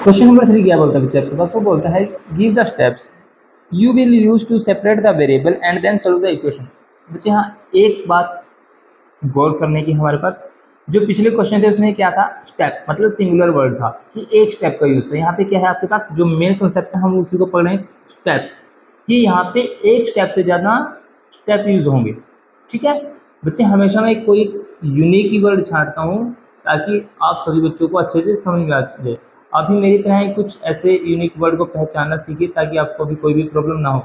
Question number 3 क्या बोलता है बच्चे आपके पास, वो बोलता है give the steps you will use to separate the variable and then solve the equation. बच्चे हाँ, एक बात गौर करने की हमारे पास, जो पिछले क्वेश्चन थे उसमें क्या था, स्टेप मतलब सिंगुलर वर्ड था कि एक स्टेप का यूज था। यहाँ पे क्या है आपके पास, जो मेन कंसेप्ट है हम उसी को पढ़ रहे हैं, स्टेप्स, कि यहाँ पे एक स्टेप से ज़्यादा स्टेप यूज होंगे। ठीक है बच्चे, हमेशा मैं कोई यूनिक ही वर्ड छांटता हूँ ताकि आप सभी बच्चों को अच्छे से समझ में आ जाए। आप भी मेरी तरह ही कुछ ऐसे यूनिक वर्ड को पहचानना सीखिए ताकि आपको भी कोई भी प्रॉब्लम ना हो।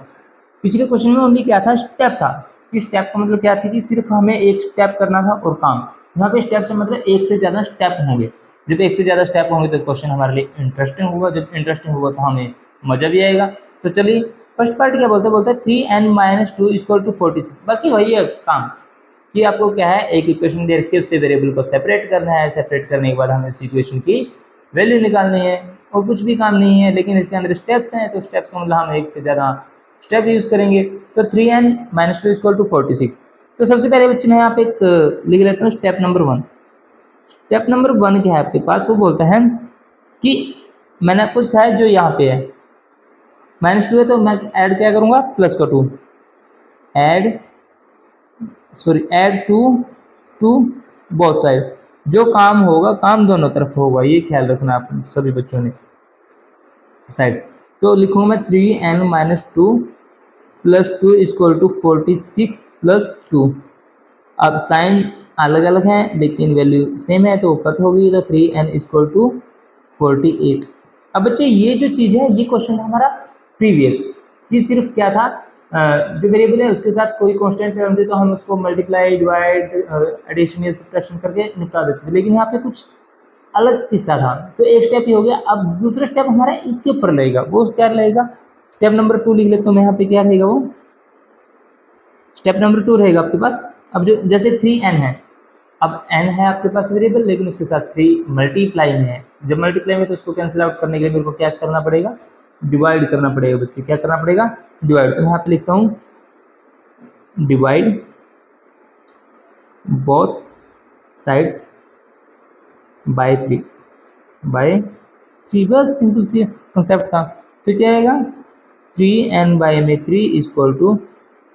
पिछले क्वेश्चन में ओनली क्या था, स्टेप था। कि स्टेप का मतलब क्या था कि सिर्फ हमें एक स्टेप करना था और काम। यहाँ पे स्टेप से मतलब एक से ज़्यादा स्टेप होंगे। जब एक से ज़्यादा स्टेप होंगे तो क्वेश्चन हमारे लिए इंटरेस्टिंग होगा, जब इंटरेस्टिंग होगा तो हमें मज़ा भी आएगा। तो चलिए फर्स्ट पार्ट क्या बोलते हैं, बोलते हैं 3n - 2 = 46। बाकी वही है काम कि आपको क्या है, एक इक्वेशन दे रखी है, उससे वेरिएबल को सेपरेट करना है। सेपरेट करने के बाद हमें उस इक्वेशन की वैल्यू निकालनी है और कुछ भी काम नहीं है। लेकिन इसके अंदर स्टेप्स हैं, तो स्टेप्स का मतलब हम एक से ज़्यादा स्टेप यूज करेंगे। तो 3n - 2 = 46। तो सबसे पहले बच्चे मैं यहाँ पे एक लिख लेता हूँ स्टेप नंबर 1। स्टेप नंबर 1 क्या है आपके पास, वो बोलता है कि मैंने आपको सिखाया है जो यहाँ पे है -2 है, तो मैं ऐड क्या करूँगा, प्लस का 2 ऐड टू बोथ साइड। जो काम होगा काम दोनों तरफ होगा, ये ख्याल रखना आप सभी बच्चों ने साइड। तो लिखूंगा मैं 3n - 2 + 2 = 46 + 2। अब साइन अलग अलग हैं लेकिन वैल्यू सेम है तो कट होगी, तो 3n = 48। अब बच्चे ये जो चीज़ है, ये क्वेश्चन था हमारा प्रीवियस, ये सिर्फ क्या था, जो वेरिएबल है उसके साथ कोई कांस्टेंट टर्म दे तो हम उसको मल्टीप्लाई, डिवाइड, एडिशन या सब्ट्रैक्शन करके निपटा देते थे। लेकिन यहाँ पे कुछ अलग किस्सा था, तो एक स्टेप ही हो गया। अब दूसरा स्टेप हमारा इसके ऊपर रहेगा, वो क्या रहेगा, स्टेप नंबर 2 लिख लेते तो मैं यहाँ पे क्या रहेगा, वो स्टेप नंबर 2 रहेगा आपके पास। अब जो जैसे 3n है, अब n है आपके पास वेरिएबल, लेकिन उसके साथ 3 मल्टीप्लाई में है। जब मल्टीप्लाई में तो उसको कैंसिल आउट करने के लिए मेरे को क्या करना पड़ेगा, डिवाइड करना पड़ेगा बच्चे। क्या करना पड़ेगा, डिवाइड। तो यहाँ पे लिखता हूँ डिवाइड बोथ साइड्स बाय 3 बस सिंपल सी कंसेप्ट था। तो क्या आएगा, 3n/3 =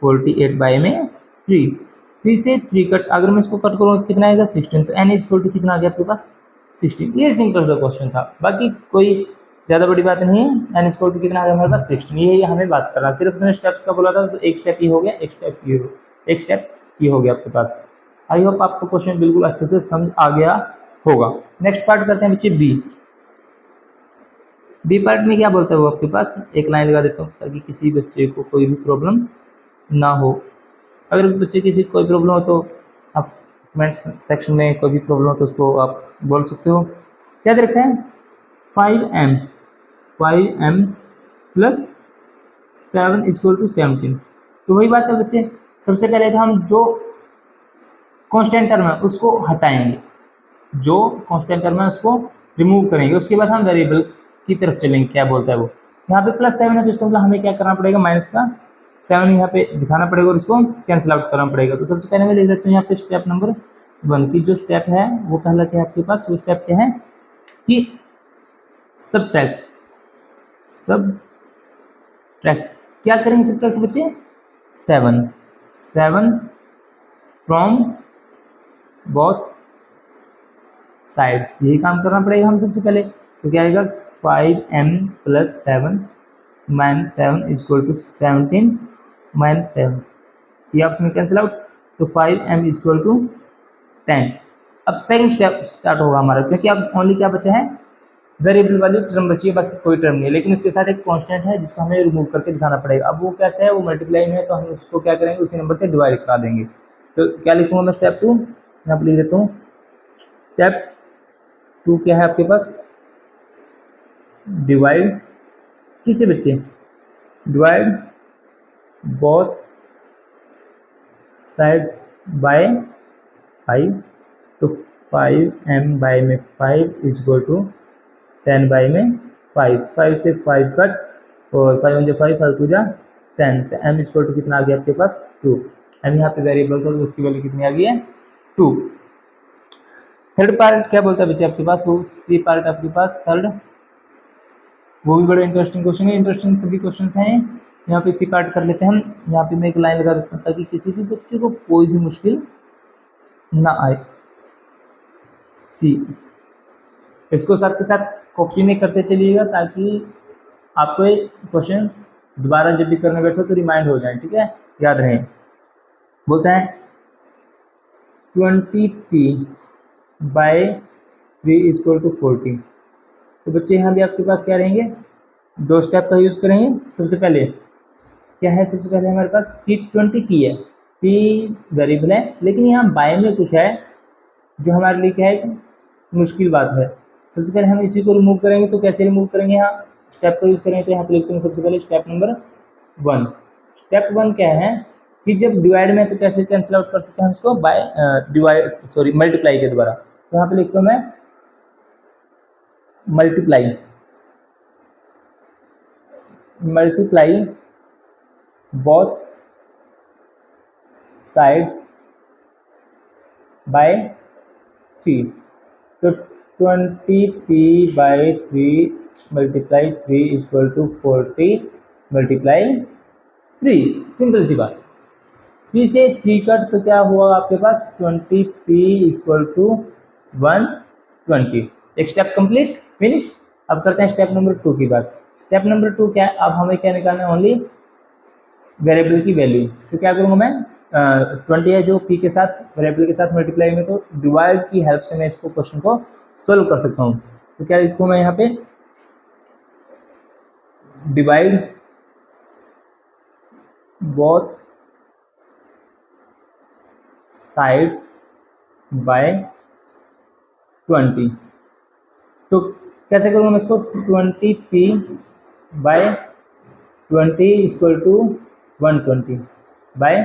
48/3। 3 से 3 कट, अगर मैं इसको कट करूँ तो कितना आएगा, 16। तो n = कितना आ गया आपके पास, 16। ये सिंपल सा क्वेश्चन था, बाकी कोई ज़्यादा बड़ी बात नहीं है। n = कितना आ गया हमारे पास, 16। यही हमें बात करना, सिर्फ उसने स्टेप्स का बोला था तो एक स्टेप ये हो गया, एक स्टेप ये हो गया आपके पास। आई होप आपको क्वेश्चन बिल्कुल अच्छे से समझ आ गया होगा। नेक्स्ट पार्ट करते हैं बच्चे बी पार्ट में क्या बोलता है वो आपके पास, एक लाइन लगा देता हूँ ताकि किसी बच्चे को कोई भी प्रॉब्लम ना हो। अगर बच्चे किसी कोई प्रॉब्लम हो तो आप कमेंट सेक्शन में कोई भी प्रॉब्लम हो तो उसको आप बोल सकते हो। क्या दे रखा है, 5m + 7 = 17। तो वही बात है बच्चे, सबसे पहले तो हम जो कांस्टेंट टर्म है उसको हटाएंगे, जो कांस्टेंट टर्म है उसको रिमूव करेंगे, उसके बाद हम वेरिएबल की तरफ चलेंगे। क्या बोलता है वो, यहाँ पे +7 है तो इसका मतलब हमें क्या करना पड़ेगा, -7 यहाँ पे दिखाना पड़ेगा और इसको कैंसिल आउट करना पड़ेगा। तो सबसे पहले मैं लिख देता हूँ यहाँ पे स्टेप नंबर 1 की जो स्टेप है वो पहला क्या है आपके पास, वो स्टेप क्या है कि सब्ट्रैक्ट। क्या करेंगे सब्ट्रैक्ट बच्चे, 7 फ्रॉम बोथ साइड्स, यही काम करना पड़ेगा हम सबसे पहले। तो क्या आएगा, 5m + 7 - 7 = 17 - 7, ये ऑप्शन में कैंसिल आउट। तो 5m = 10। अब सेकंड स्टेप स्टार्ट होगा हमारा, क्योंकि अब ओनली क्या बचा है, वेरिएबल वाली टर्म बची है, बाकी कोई टर्म नहीं है। लेकिन उसके साथ एक कांस्टेंट है जिसको हमें रिमूव करके दिखाना पड़ेगा। अब वो कैसे है, वो मल्टीप्लाई में है तो हम उसको क्या करेंगे, उसी नंबर से डिवाइड करा देंगे। तो क्या लिखूंगा मैं, स्टेप 2 यहाँ पर लिख देता हूँ। स्टेप 2 क्या है आपके पास, डिवाइड किससे बच्चे, डिवाइड बोथ साइड्स बाय 5। तो 5m/5 = 10/5। 5 से 5 कट और 5 × 5 5 × 10। तो m = कितना आ गया आपके पास, 2। m यहाँ पे वेरिएबल था तो उसकी वैल्यू कितनी आ गई है, 2। थर्ड पार्ट क्या बोलता है बच्चे आपके पास, वो सी पार्ट आपके पास थर्ड वो भी बड़ा इंटरेस्टिंग क्वेश्चन है। इंटरेस्टिंग सभी क्वेश्चन हैं। यहाँ पे इसी काट कर लेते हैं हम। यहाँ पे मैं एक लाइन लगा देता हूँ ताकि किसी भी बच्चे को कोई भी मुश्किल ना आए। सी, इसको साथ के साथ कॉपी में करते चलिएगा ताकि आपको क्वेश्चन दोबारा जब भी करने बैठो तो रिमाइंड हो जाए, ठीक है, याद रहे। बोलता है 20p बाय 3 इक्वल टू 40। तो बच्चे यहाँ भी आपके पास क्या रहेंगे, दो स्टेप का यूज़ करेंगे। सबसे पहले क्या है, सबसे पहले हमारे पास p 20p है, p वेरिएबल है, लेकिन यहाँ बाय में कुछ है जो हमारे लिए क्या है, मुश्किल बात है। सबसे पहले हम इसी को रिमूव करेंगे। तो कैसे रिमूव करेंगे, यहाँ स्टेप का यूज़ करेंगे। तो यहाँ पे लिखते हैं सबसे पहले स्टेप नंबर 1। स्टेप 1 क्या है कि जब डिवाइड में तो कैसे कैंसिल आउट कर सकते हैं इसको, बाय मल्टीप्लाई के द्वारा। तो यहाँ पे लिखता हूँ मैं मल्टीप्लाई बोथ साइड्स बाय 3। तो 20p by 3 multiply 3 equal to 40 multiply 3। Simple सी बात। 3 से 3 कट तो क्या हुआ आपके पास, 20p इक्वल टू 120। एक स्टेप कंप्लीट, फिनिश। अब करते हैं स्टेप नंबर 2 की बात। स्टेप नंबर 2 क्या है, अब हमें क्या निकालना है, ओनली वेरिएबल की वैल्यू। तो क्या करूँगा मैं, 20 है जो p के साथ वेरिएबल के साथ मल्टीप्लाई में, तो डिवाइड की हेल्प से मैं इसको क्वेश्चन को सोल्व कर सकता हूँ। तो क्या लिखूँ मैं यहाँ पे, डिवाइड बोथ साइड्स बाय 20। तो कैसे करूँगा मैं इसको, 20p bye 20 equal to 120 bye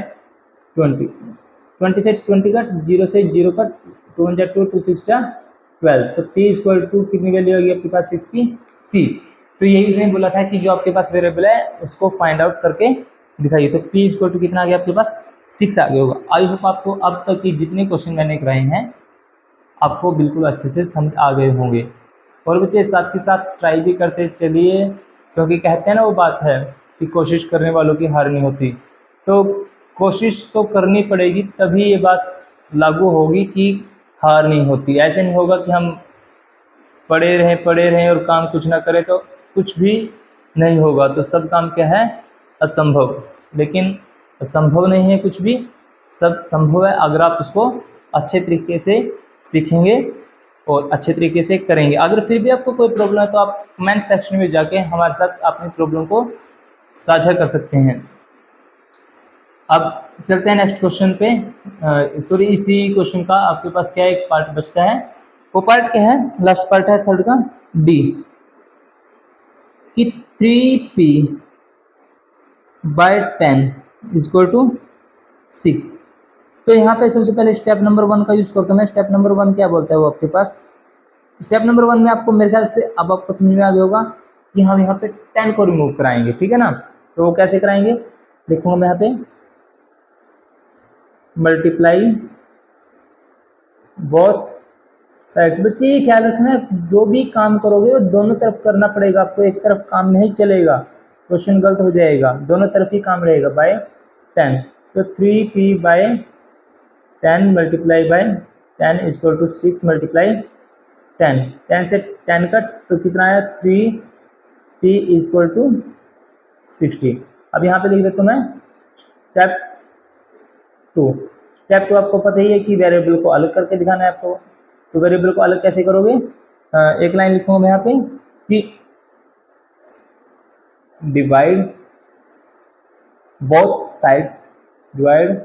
20 से 20 कट, 0 से 0 कट, 2 1 2 2 6 12। तो p इक्वल टू कितनी वैल्यू होगी आपके पास, 6 की c। तो यही उसने बोला था कि जो आपके पास वेरिएबल है उसको फाइंड आउट करके दिखाइए। तो p इक्वल टू कितना आ गया आपके पास, 6 आ गया होगा। आई होप आपको अब तक की जितने क्वेश्चन मैंने कराए हैं आपको बिल्कुल अच्छे से समझ आ गए होंगे। और बच्चे साथ के साथ ट्राई भी करते चलिए, क्योंकि कहते हैं ना वो बात है कि कोशिश करने वालों की हार नहीं होती। तो कोशिश तो करनी पड़ेगी, तभी ये बात लागू होगी कि हार नहीं होती। ऐसे नहीं होगा कि हम पढ़े रहें और काम कुछ ना करें तो कुछ भी नहीं होगा। तो सब काम क्या है, असंभव। लेकिन असंभव नहीं है कुछ भी, सब संभव है अगर आप उसको अच्छे तरीके से सीखेंगे और अच्छे तरीके से करेंगे। अगर फिर भी आपको कोई प्रॉब्लम है तो आप कमेंट सेक्शन में जाके हमारे साथ अपनी प्रॉब्लम को साझा कर सकते हैं। अब चलते हैं नेक्स्ट क्वेश्चन पे। सॉरी, इसी क्वेश्चन का आपके पास क्या एक पार्ट बचता है। वो पार्ट क्या है, लास्ट पार्ट है थर्ड का, डी, कि 3p बाय 10 इक्वल टू 6। तो यहाँ पे सबसे पहले स्टेप नंबर 1 का यूज़ करता हूँ मैं। स्टेप नंबर 1 क्या बोलता है वो आपके पास, स्टेप नंबर 1 में आपको मेरे ख्याल से अब आपको समझ में आ गया होगा कि हम यहाँ पे 10 को रिमूव कराएंगे, ठीक है ना। तो वो कैसे कराएंगे, देखूंगा मैं यहाँ पे मल्टीप्लाई बोथ साइड्स। बच्चे ये ख्याल रखना है, जो भी काम करोगे वो दोनों तरफ करना पड़ेगा आपको, एक तरफ काम नहीं चलेगा, क्वेश्चन गलत हो जाएगा। दोनों तरफ ही काम रहेगा। बाय 10, तो 3p by 10 multiply by 10 equal to 6 multiply 10। 10 से 10 कट तो कितना आया, 3p इक्वल टू 60। अब यहाँ पे लिख देता हूँ मैं स्टेप 2। स्टेप 2 आपको पता ही है कि वेरिएबल को अलग करके दिखाना है आपको। तो वेरिएबल को अलग कैसे करोगे, एक लाइन लिखूंगा मैं यहाँ पे कि divide both sides, divide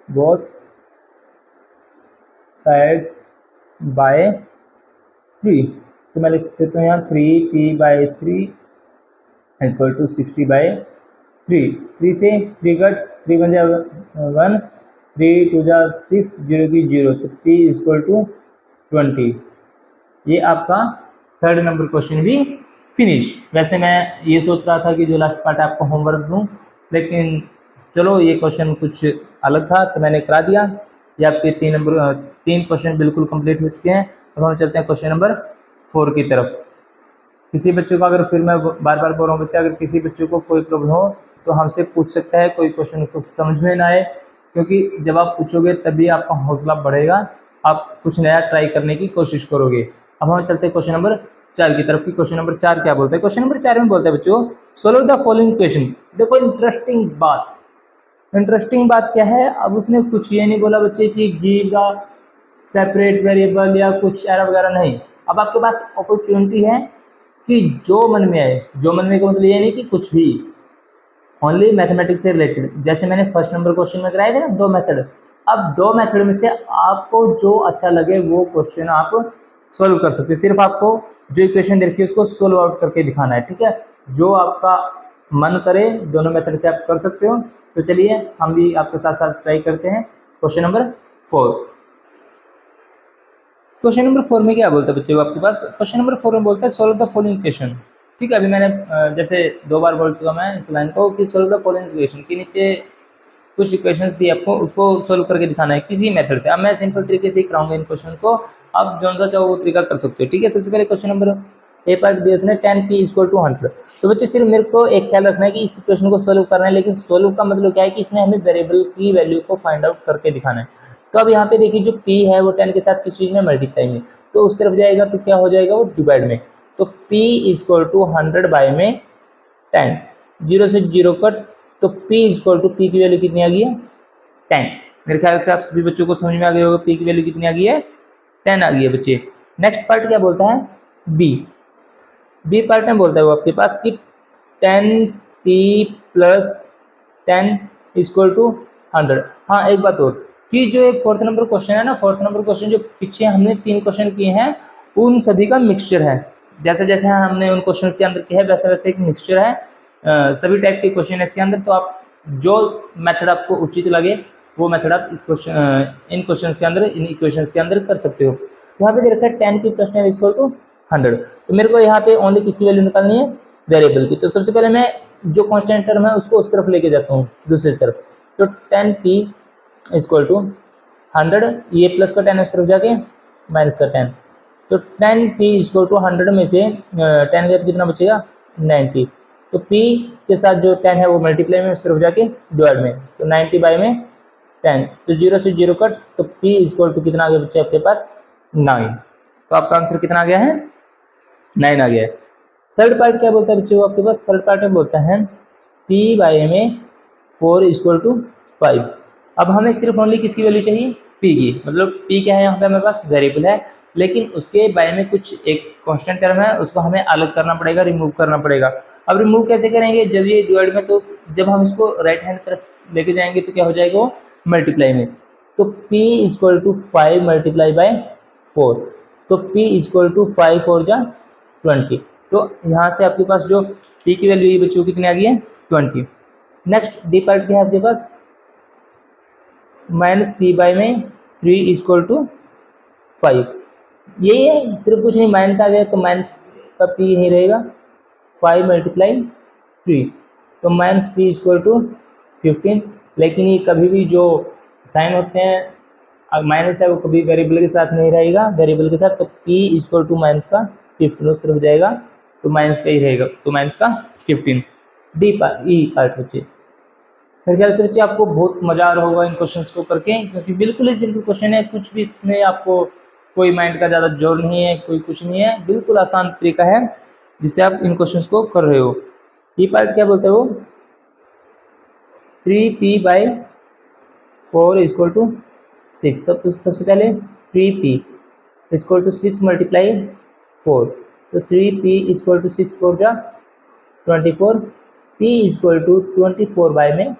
both sides by 3। तो मैं लिख देता हूँ यहाँ 3p bye 3 equal to 60 bye 3। 3 से 3 कट, 3 1 1, 3 2 6, 0 की 0, तो p इक्वल टू 20। ये आपका थर्ड नंबर क्वेश्चन भी फिनिश। वैसे मैं ये सोच रहा था कि जो लास्ट पार्ट है आपको होमवर्क दूं, लेकिन चलो ये क्वेश्चन कुछ अलग था तो मैंने करा दिया। ये आपके 3 क्वेश्चन बिल्कुल कंप्लीट हो चुके हैं। अब हम चलते हैं क्वेश्चन नंबर 4 की तरफ। किसी बच्चों को, अगर फिर मैं बार बार बोल रहा हूँ बच्चे, अगर किसी बच्चों को कोई प्रॉब्लम हो तो हमसे पूछ सकता है, कोई क्वेश्चन उसको समझ में ना आए, क्योंकि जब आप पूछोगे तभी आपका हौसला बढ़ेगा, आप कुछ नया ट्राई करने की कोशिश करोगे। अब हम चलते हैं क्वेश्चन नंबर 4 की तरफ। की क्वेश्चन नंबर 4 क्या बोलता है? क्वेश्चन नंबर 4 में बोलता है बच्चों, सोल्व द फॉलोइंग क्वेश्चन। देखो इंटरेस्टिंग बात क्या है, अब उसने कुछ ये नहीं बोला बच्चे कि गिव द सेपरेट वेरिएबल या कुछ एरर वगैरह, नहीं। अब आपके पास अपॉर्चुनिटी है कि जो मन में आए, जो मन में का मतलब ये नहीं कि कुछ भी, ओनली मैथमेटिक्स से रिलेटेड। जैसे मैंने फर्स्ट नंबर क्वेश्चन में कराए थे ना 2 मेथड, अब 2 मेथड में से आपको जो अच्छा लगे वो क्वेश्चन आप सोल्व कर सकते हो। सिर्फ आपको जो इक्वेशन दे रखी है उसको सोल्व आउट करके दिखाना है, ठीक है। जो आपका मन करे दोनों मेथड से आप कर सकते हो। तो चलिए हम भी आपके साथ साथ ट्राई करते हैं। Question number 4। क्वेश्चन नंबर 4 में क्या बोलता है बच्चे? आपके पास क्वेश्चन नंबर 4 में बोलता है सोल्व द फॉलोइंग इक्वेशन। ठीक है, अभी मैंने जैसे 2 बार बोल चुका मैं इस लाइन को कि सोल्व द फॉलोइंग इक्वेशन के नीचे कुछ इक्वेशंस दी आपको, उसको सोल्व करके दिखाना है किसी मेथड से। अब मैं सिंपल तरीके से ही कराऊंगा इन क्वेश्चन को, आप जो सा चाहो वो तरीका कर सकते हो, ठीक है। सबसे पहले क्वेश्चन नंबर ए पार्ट दिया उसने 10p = 100। तो बच्चे सिर्फ मेरे को एक ख्याल रखना है कि इस इक्वेशन को सोल्व करना है, लेकिन सोल्व का मतलब क्या है कि इसमें हमें वेरिएबल की वैल्यू को फाइंड आउट करके दिखाना है। तो अब यहाँ पे देखिए जो p है वो 10 के साथ किस चीज़ में मल्टीप्लाई में, तो उस तरफ जाएगा तो क्या हो जाएगा वो डिवाइड में। तो p = 100 बाय में 10, 0 से 0 कट, तो p की वैल्यू कितनी आ गई है? 10। मेरे ख्याल से आप सभी बच्चों को समझ में आ गया होगा p की वैल्यू कितनी आ गई है? 10 आ गई है बच्चे। नेक्स्ट पार्ट क्या बोलता है? बी पार्ट में बोलता है वो आपके पास कि 10p + 10 = 100। हाँ, एक बात और कि जो एक 4th नंबर क्वेश्चन है ना, 4th नंबर क्वेश्चन जो पीछे हमने 3 क्वेश्चन किए हैं उन सभी का मिक्सचर है। जैसे जैसे हमने उन क्वेश्चंस के अंदर किया है वैसे वैसे एक मिक्सचर है, सभी टाइप के क्वेश्चन है इसके अंदर। तो आप जो मेथड आपको उचित लगे वो मेथड आप इस इन क्वेश्चंस के अंदर, इन इक्वेशंस के अंदर कर सकते हो। यहाँ पे दे रखा है 10p + 10 = 100। तो मेरे को यहाँ पे ओनली किसकी वैल्यू निकालनी है? वेरिएबल की। तो सबसे पहले मैं जो कांस्टेंट टर्म है उसको उस तरफ लेके जाता हूँ, दूसरी तरफ। तो 10p = 100, ये प्लस का 10 उस तरफ जाके माइनस का 10, तो 10p = 100 में से 10 गया तो कितना बचेगा? 90। तो p के साथ जो 10 है वो मल्टीप्लाई में उस तरफ जाके डिवाइड में, तो 90 बाई में 10, तो 0 से 0 कट, तो p = कितना आ गया बच्चे आपके पास? 9। तो आपका आंसर कितना आ गया है? 9 आ गया है। थर्ड पार्ट क्या बोलता है बच्चे वो आपके पास? थर्ड पार्ट में बोलता है p/a में 4 = 5। अब हमें सिर्फ ओनली किसकी वैल्यू चाहिए? p की। मतलब p क्या है यहाँ पे हमारे पास? वेरिएबल है, लेकिन उसके बाय में कुछ एक कांस्टेंट टर्म है, उसको हमें अलग करना पड़ेगा, रिमूव करना पड़ेगा। अब रिमूव कैसे करेंगे? जब ये डिवाइड में, तो जब हम इसको राइट हैंड तरफ लेके जाएंगे तो क्या हो जाएगा वो? मल्टीप्लाई में। तो p = 5 × 4, तो p = 5 4 जा 20। तो यहाँ से आपके पास जो p की वैल्यू बच्चों कितनी आ गई है? 20। नेक्स्ट डी पार्ट क्या है आपके पास? -p/में 3 = 5। यही है, सिर्फ कुछ नहीं, माइनस आ गया तो माइनस का p नहीं रहेगा, 5 × 3, तो -p = 15। लेकिन ये कभी भी जो साइन होते हैं माइनस है वो कभी वेरिएबल के साथ नहीं रहेगा, वेरिएबल के साथ, तो p = -15 उस तरफ जाएगा तो माइनस का ही रहेगा, तो माइनस का 15। ई पार्ट बच्चे, मेरे ख्याल से बच्चे आपको बहुत मजा आ रहा होगा इन क्वेश्चंस को करके, क्योंकि बिल्कुल ही सिंपल क्वेश्चन है, कुछ भी इसमें आपको कोई माइंड का ज़्यादा जोर नहीं है, कोई कुछ नहीं है, बिल्कुल आसान तरीका है जिससे आप इन क्वेश्चंस को कर रहे हो। ये पार्ट क्या बोलते हो? 3p/4 = 6। सबसे पहले 3p = 6 × 4, तो 3p = 6 4 जा 24, p = 24 बाय में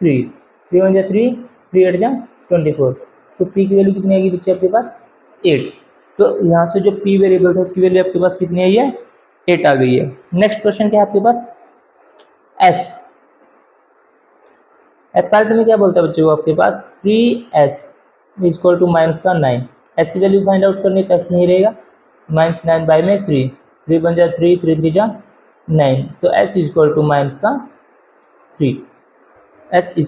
3, 3 1 जा 3, 3 8 जा 24। तो p की वैल्यू कितनी आएगी बच्चे आपके पास? 8। तो यहाँ से जो p वेरिएबल था उसकी वैल्यू आपके पास कितनी आई है? 8 आ गई है। नेक्स्ट क्वेश्चन क्या है आपके पास? एफ पार्ट में क्या बोलता है बच्चे वो आपके पास? 3s = -9। s की वैल्यू फाइंड आउट करनी, तो s नहीं रहेगा, -9 बाय में 3, 3 1 जा 3, 3 3 जा 9, तो s = -3, s =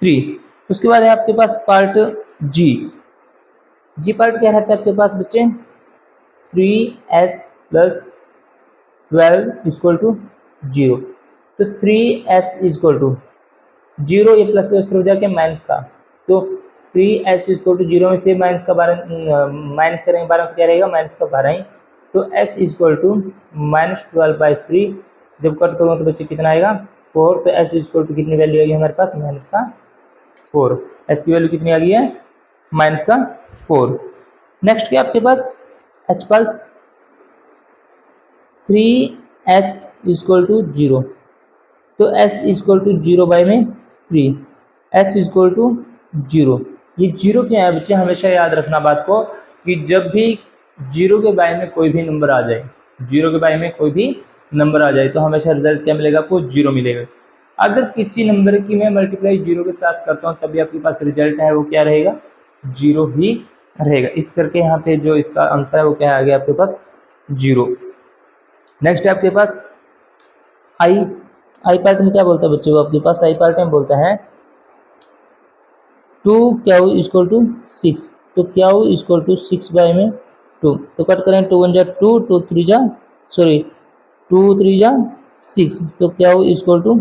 -3। उसके बाद है आपके पास पार्ट जी। जी पार्ट क्या रहता है आपके पास बच्चे? 3s plus 12 equal to 0। तो 3s इक्वल टू 0, ये प्लस का उस तरफ जाके माइनस का, तो 3s इक्वल टू 0 में से माइनस का 12 माइनस करेंगे, 12 क्या रहेगा माइनस का 12 ही, तो s इक्वल टू -12/3 जब कट करूँगा तो बच्चे कितना आएगा 4। तो s इक्वल टू कितनी वैल्यू आएगी हमारे पास माइनस का 4। s की वैल्यू कितनी आ गई है माइनस का 4। नेक्स्ट क्या आपके पास h part 3s equal to 0, तो s इक्वल टू 0 बाई में 3, s इक्वल टू 0। ये 0 क्या है बच्चे, हमेशा याद रखना बात को कि जब भी 0 के बारे में कोई भी नंबर आ जाए, 0 के बारे में कोई भी नंबर आ जाए तो हमेशा रिजल्ट क्या मिलेगा आपको 0 मिलेगा। अगर किसी नंबर की मैं मल्टीप्लाई 0 के साथ करता हूँ तभी आपके पास रिजल्ट है वो क्या रहेगा 0 ही रहेगा। इस करके यहाँ पे जो इसका आंसर है वो क्या आ गया आपके पास 0। नेक्स्ट है आपके पास आई पार्ट में क्या बोलता है बच्चों, आपके पास आई पार्ट में बोलता है 2q इक्वल टू 6, तो q इक्वल टू 6 बाई में 2, तो कट करें 2 1 जा 2, 2 3 जा 6, तो q इक्वल टू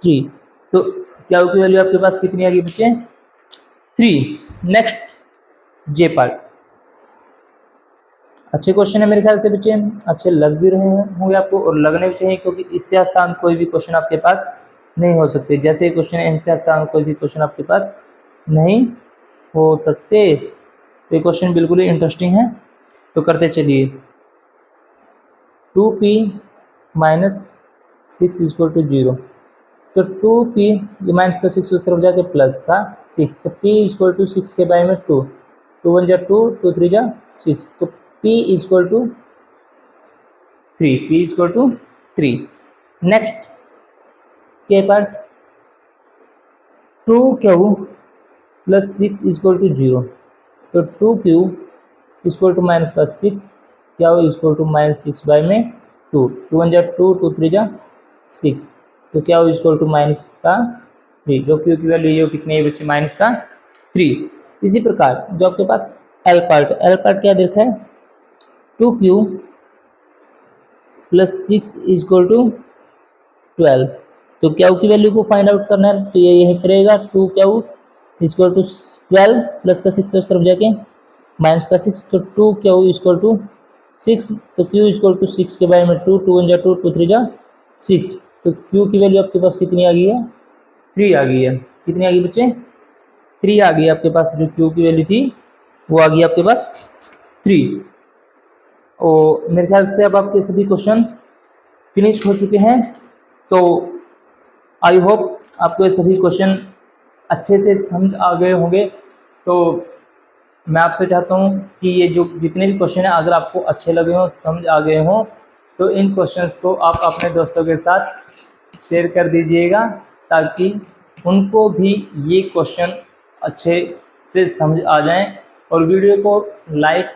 3। तो q की वैल्यू आपके पास कितनी आ गई बच्चे 3। नेक्स्ट जे पार्ट, अच्छे क्वेश्चन है मेरे ख्याल से बच्चे, अच्छे लग भी रहे होंगे आपको और लगने भी चाहिए, क्योंकि इससे आसान कोई भी क्वेश्चन आपके पास नहीं हो सकते। जैसे ये क्वेश्चन है इनसे आसान कोई भी क्वेश्चन आपके पास नहीं हो सकते। तो ये क्वेश्चन बिल्कुल ही इंटरेस्टिंग है, तो करते चलिए। 2p माइनस 6 इक्वल टू 0, तो 2p ये माइनस का 6 उस तरफ जाके प्लस का 6, तो p इक्वल टू 6 के बारे में 2, 2 1 जा 2, 2 3 जा 6, तो p equal to 3, p equal to 3। Next के part 2q plus 6 equal to 0, तो 2q इक्वल टू माइनस का 6, क्या हो इक्वल टू माइनस 6 बाई में 2, 2 1 जा 2, 2 3 जा 6, तो क्या हो इक्वल टू माइनस का 3, जो q की वैल्यू ये कितनी है बच्चे माइनस का 3। इसी प्रकार जो आपके पास एल पार्ट क्या देखा है 2q प्लस 6 इक्वल टू 12, तो क्या की वैल्यू को फाइंड आउट करना है, तो ये यहीं पर रहेगा 2q इक्वल टू 12 प्लस का 6 उस तरफ जाके माइनस का 6, तो 2q इक्वल टू 6, तो q इक्वल टू 6 के बारे में 2, 2 1 जा 2, 2 3 जा 6, तो q की वैल्यू आपके पास कितनी आ गई है 3 आ गई है। कितनी आ गई बच्चे 3 आ गई आपके पास, जो q की वैल्यू थी वो आ गई आपके पास 3। और मेरे ख्याल से अब आपके सभी क्वेश्चन फिनिश हो चुके हैं, तो आई होप आपको ये सभी क्वेश्चन अच्छे से समझ आ गए होंगे। तो मैं आपसे चाहता हूँ कि ये जो जितने भी क्वेश्चन हैं अगर आपको अच्छे लगे हों समझ आ गए हों तो इन क्वेश्चंस को आप अपने दोस्तों के साथ शेयर कर दीजिएगा, ताकि उनको भी ये क्वेश्चन अच्छे से समझ आ जाएं। और वीडियो को लाइक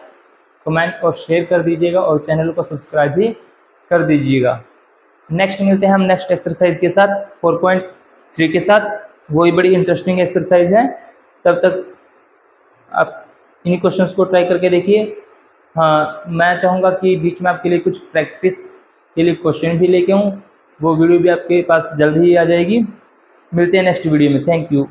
कमेंट और शेयर कर दीजिएगा और चैनल को सब्सक्राइब भी कर दीजिएगा। नेक्स्ट मिलते हैं हम नेक्स्ट एक्सरसाइज के साथ 4.3 के साथ, वही बड़ी इंटरेस्टिंग एक्सरसाइज है। तब तक आप इन क्वेश्चंस को ट्राई करके देखिए। हाँ, मैं चाहूँगा कि बीच में आपके लिए कुछ प्रैक्टिस के लिए क्वेश्चन भी लेके आऊँ, वो वीडियो भी आपके पास जल्द ही आ जाएगी। मिलते हैं नेक्स्ट वीडियो में। Thank you.